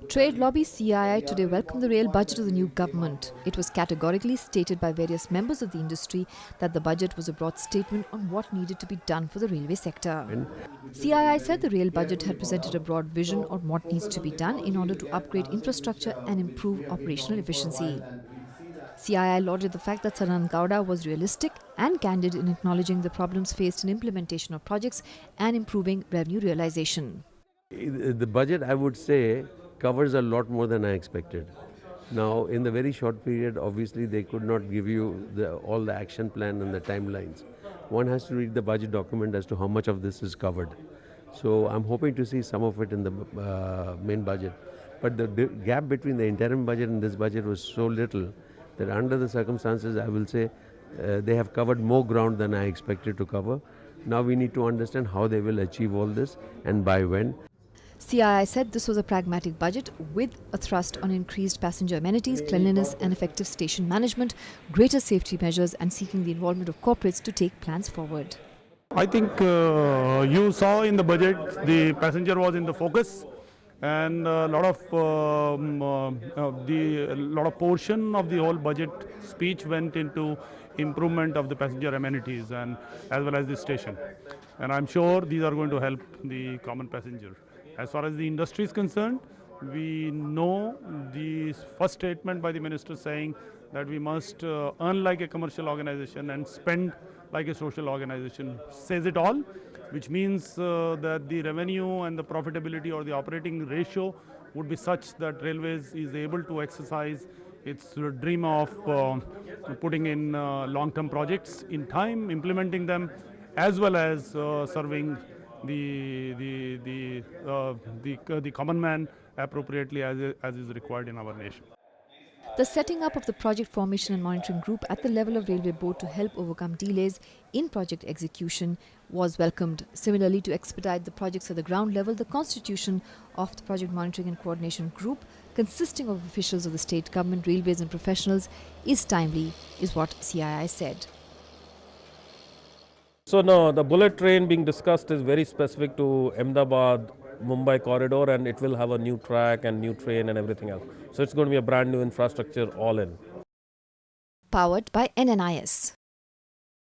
Trade lobby CII today welcomed the rail budget of the new government. It was categorically stated by various members of the industry that the budget was a broad statement on what needed to be done for the railway sector. CII said the rail budget had presented a broad vision on what needs to be done in order to upgrade infrastructure and improve operational efficiency. CII lauded the fact that Saranand Gowda was realistic and candid in acknowledging the problems faced in implementation of projects and improving revenue realization. The budget, I would say, covers a lot more than I expected. Now, in the very short period, obviously, they could not give you all the action plan and the timelines. One has to read the budget document as to how much of this is covered. So, I'm hoping to see some of it in the main budget. But the gap between the interim budget and this budget was so little that under the circumstances, I will say they have covered more ground than I expected to cover. Now we need to understand how they will achieve all this and by when. CII said this was a pragmatic budget with a thrust on increased passenger amenities, cleanliness and effective station management, greater safety measures and seeking the involvement of corporates to take plans forward. I think you saw in the budget the passenger was in the focus, and a lot of portion of the whole budget speech went into improvement of the passenger amenities and as well as the station, and I'm sure these are going to help the common passenger. As far as the industry is concerned, we know the first statement by the minister saying that we must earn like a commercial organization and spend like a social organization, says it all, which means that the revenue and the profitability or the operating ratio would be such that railways is able to exercise its dream of putting in long-term projects in time, implementing them, as well as serving the common man appropriately as is required in our nation. The setting up of the Project Formation and Monitoring Group at the level of Railway Board to help overcome delays in project execution was welcomed. Similarly, to expedite the projects at the ground level, the constitution of the Project Monitoring and Coordination Group, consisting of officials of the state government, railways and professionals, is timely, is what CII said. So now the bullet train being discussed is very specific to Ahmedabad, Mumbai corridor, and it will have a new track and new train and everything else. So it's going to be a brand new infrastructure all in. Powered by NNIS.